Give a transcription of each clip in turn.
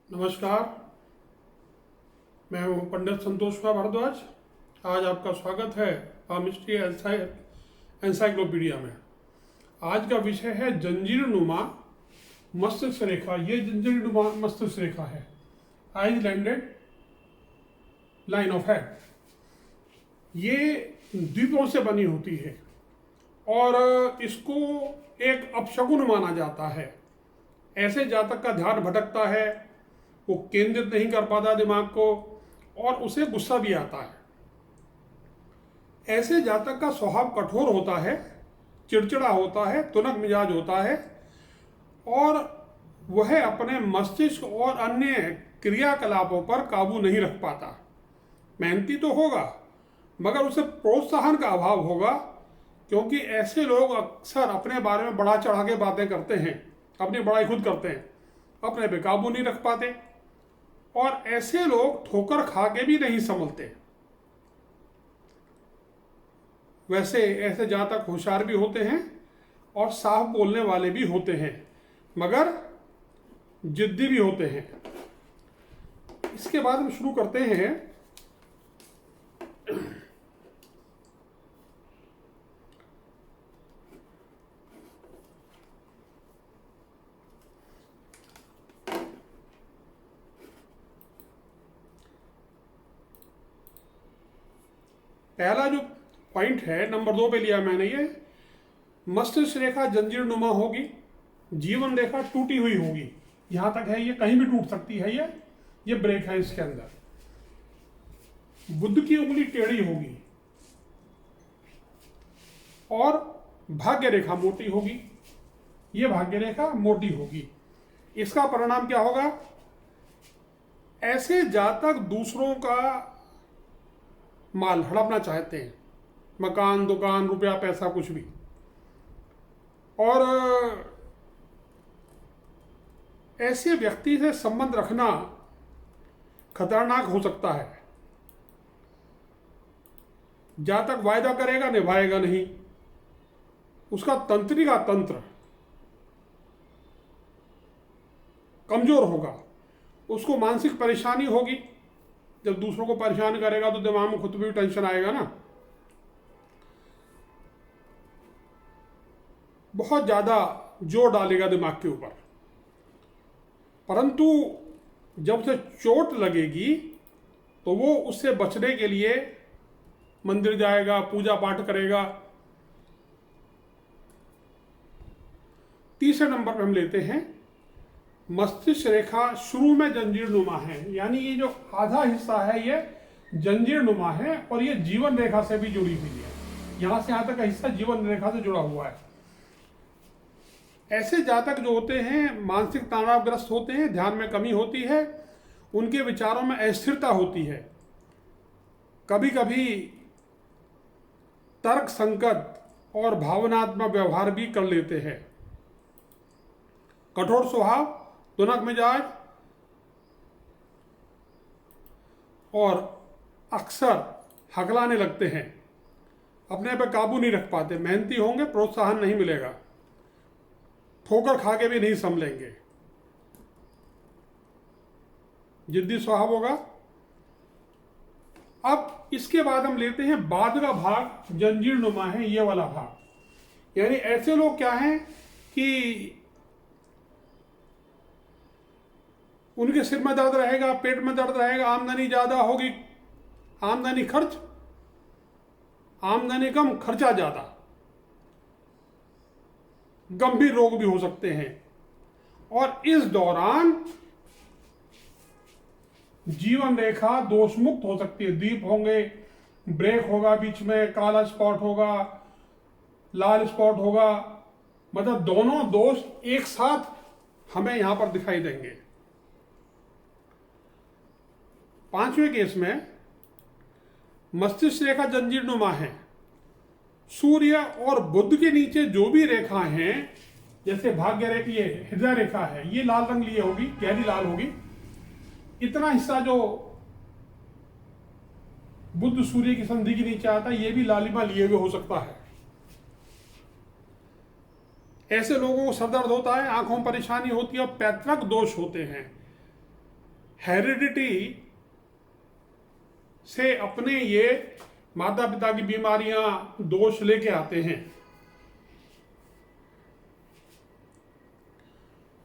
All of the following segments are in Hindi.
नमस्कार। मैं हूं पंडित संतोष कुमार भारद्वाज। आज आपका स्वागत है पामिस्ट्री एनसाइक्लोपीडिया में। आज का विषय है जंजीर नुमा मस्तिष्क रेखा। ये जंजीर नुमा मस्तिष्क रेखा है, आइसलैंडेड लाइन ऑफ हेड। ये द्वीपों से बनी होती है और इसको एक अपशकुन माना जाता है। ऐसे जातक का ध्यान भटकता है, वो केंद्रित नहीं कर पाता दिमाग को और उसे गुस्सा भी आता है। ऐसे जातक का स्वभाव कठोर होता है, चिड़चिड़ा होता है, तुनक मिजाज होता है और वह अपने मस्तिष्क और अन्य क्रियाकलापों पर काबू नहीं रख पाता। मेहनती तो होगा मगर उसे प्रोत्साहन का अभाव होगा, क्योंकि ऐसे लोग अक्सर अपने बारे में बढ़ा चढ़ा के बातें करते हैं, अपनी बड़ाई खुद करते हैं, अपने पे काबू नहीं रख पाते और ऐसे लोग ठोकर खा के भी नहीं संभलते। वैसे ऐसे जातक होशियार भी होते हैं और साफ बोलने वाले भी होते हैं, मगर जिद्दी भी होते हैं। इसके बाद हम शुरू करते हैं। पहला जो पॉइंट है, नंबर 2 पे लिया मैंने, ये मस्तिष्क रेखा जंजीर नुमा होगी, जीवन रेखा टूटी हुई होगी। यहां तक है, ये कहीं भी टूट सकती है। ये ब्रेक है इसके अंदर। बुद्ध की उंगली टेढ़ी होगी और भाग्य रेखा मोटी होगी। ये भाग्य रेखा मोटी होगी। इसका परिणाम क्या होगा? ऐसे जातक दूसरों का माल हड़पना चाहते हैं, मकान, दुकान, रुपया, पैसा, कुछ भी। और ऐसे व्यक्ति से संबंध रखना खतरनाक हो सकता है। जातक वायदा करेगा, निभाएगा नहीं। उसका तंत्रिका तंत्र कमजोर होगा। उसको मानसिक परेशानी होगी। जब दूसरों को परेशान करेगा तो दिमाग में खुद भी टेंशन आएगा ना। बहुत ज्यादा जोर डालेगा दिमाग के ऊपर। परंतु जब उसे चोट लगेगी तो वो उससे बचने के लिए मंदिर जाएगा, पूजा पाठ करेगा। तीसरे नंबर पर हम लेते हैं, मस्तिष्क रेखा शुरू में जंजीर नुमा है, यानी ये जो आधा हिस्सा है ये जंजीर नुमा है और ये जीवन रेखा से भी जुड़ी हुई है। यहां से यहां तक का हिस्सा जीवन रेखा से जुड़ा हुआ है। ऐसे जातक जो होते हैं मानसिक तनावग्रस्त होते हैं, ध्यान में कमी होती है, उनके विचारों में अस्थिरता होती है, कभी कभी तर्क संकट और भावनात्मक व्यवहार भी कर लेते हैं। कठोर स्वभाव, तुनक मिजाज और अक्सर हकलाने लगते हैं, अपने पे काबू नहीं रख पाते। मेहनती होंगे, प्रोत्साहन नहीं मिलेगा, ठोकर खा के भी नहीं संभलेंगे, जिद्दी स्वभाव होगा। अब इसके बाद हम लेते हैं बाद का भाग, जंजीर नुमा है ये वाला भाग। यानी ऐसे लोग क्या हैं कि उनके सिर में दर्द रहेगा, पेट में दर्द रहेगा, आमदनी ज्यादा होगी, आमदनी खर्च, आमदनी कम, खर्चा ज्यादा, गंभीर रोग भी हो सकते हैं। और इस दौरान जीवन रेखा दोष मुक्त हो सकती है। दीप होंगे, ब्रेक होगा, बीच में काला स्पॉट होगा, लाल स्पॉट होगा, मतलब दोनों दोष एक साथ हमें यहां पर दिखाई देंगे। पांचवें केस में मस्तिष्क रेखा जंजीर नुमा है। सूर्य और बुध के नीचे जो भी रेखा हैं, जैसे भाग्य रेखा, ये हृदय रेखा है, ये लाल रंग लिए होगी, गहरी लाल होगी। इतना हिस्सा जो बुध सूर्य की संधि के नीचे आता है, ये भी लालिमा लिए हुए हो सकता है। ऐसे लोगों को सर दर्द होता है, आंखों में परेशानी होती है और पैतृक दोष होते हैं। हेरिडिटी से अपने ये माता पिता की बीमारियां, दोष लेके आते हैं।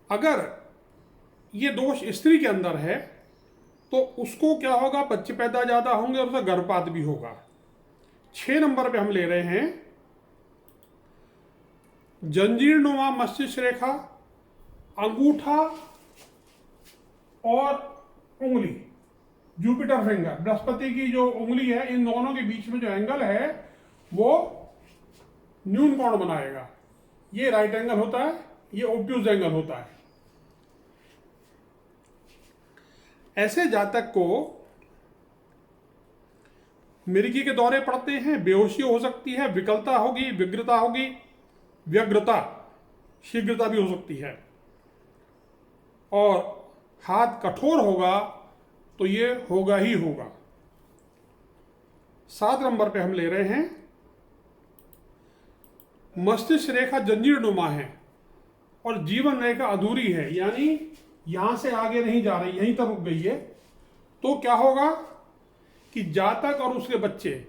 अगर ये दोष स्त्री के अंदर है तो उसको क्या होगा, बच्चे पैदा ज़्यादा होंगे और उसका गर्भपात भी होगा। 6 नंबर पे हम ले रहे हैं जंजीरनुमा मस्तिष्क रेखा, अंगूठा और उंगली, जुपिटर फिंगर, बृहस्पति की जो उंगली है, इन दोनों के बीच में जो एंगल है वो न्यून कोण बनाएगा। ये राइट एंगल होता है, ये ऑब्ट्यूज एंगल होता है। ऐसे जातक को मिर्गी के दौरे पड़ते हैं, बेहोशी हो सकती है, विकलता होगी, विग्रता होगी, व्यग्रता, शीघ्रता भी हो सकती है, और हाथ कठोर होगा तो ये होगा ही होगा। 7 नंबर पे हम ले रहे हैं मस्तिष्क रेखा जंजीरनुमा है और जीवन रेखा अधूरी है, यानी यहां से आगे नहीं जा रही, यहीं तक रुक गई है। तो क्या होगा कि जातक और उसके बच्चे,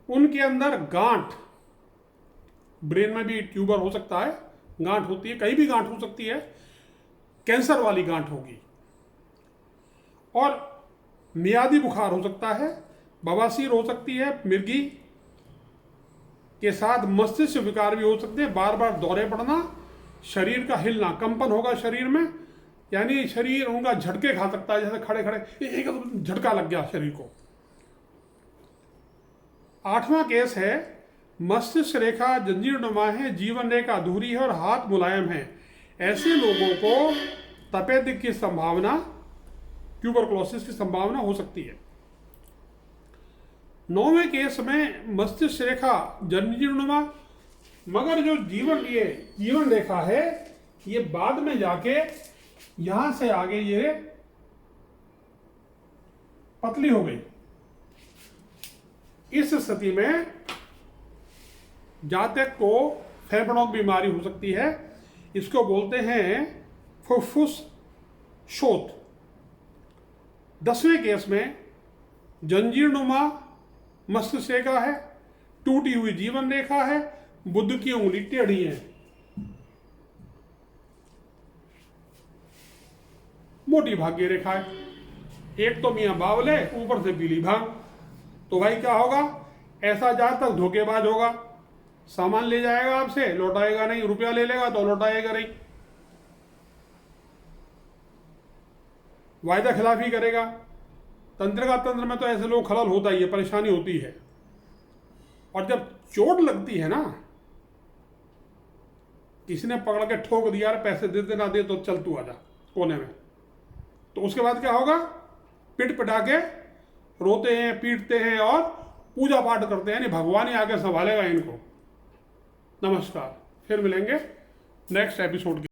उनके अंदर गांठ, ब्रेन में भी ट्यूबर हो सकता है, गांठ होती है, कहीं भी गांठ हो सकती है, कैंसर वाली गांठ होगी, और मियादी बुखार हो सकता है, बवासीर हो सकती है, मिर्गी के साथ मस्तिष्क विकार भी हो सकते हैं, बार बार दौरे पड़ना, शरीर का हिलना, कंपन होगा शरीर में, यानी शरीर उनका झटके खा सकता है, जैसे खड़े खड़े एक झटका लग गया शरीर को। 8वां केस है मस्तिष्क रेखा जंजीरनुमा है, जीवन रेखा अधूरी है और हाथ मुलायम है। ऐसे लोगों को तपेदिक की संभावना, ट्यूबरकुलोसिस की संभावना हो सकती है। 9वें केस में मस्तिष्क रेखा जंजीरनुमा, मगर जो जीवन रेखा है ये बाद में जाके यहां से आगे ये पतली हो गई। इस स्थिति में जातक को फेफड़ों की बीमारी हो सकती है, इसको बोलते हैं फुफ्फुस शोथ। 10वें केस में जंजीरनुमा मस्तिष्क रेखा है, टूटी हुई जीवन रेखा है, बुध की उंगली टेढ़ी है, मोटी भाग्य रेखा है, एक तो मियां बावले, ऊपर से पीली भांग। तो भाई क्या होगा, ऐसा जातक धोखेबाज होगा, सामान ले जाएगा आपसे, लौटाएगा नहीं, रुपया ले लेगा तो लौटाएगा नहीं, वायदा खिलाफी करेगा। तंत्र का तंत्र में तो ऐसे लोग खलल होता ही है, परेशानी होती है। और जब चोट लगती है ना, किसी ने पकड़ के ठोक दिया, पैसे दे दे ना दे तो चल तू आजा कोने में, तो उसके बाद क्या होगा, पिट पिटा के रोते हैं, पीटते हैं और पूजा पाठ करते हैं, यानी भगवान ही आके संभालेगा इनको। नमस्कार, फिर मिलेंगे नेक्स्ट एपिसोड के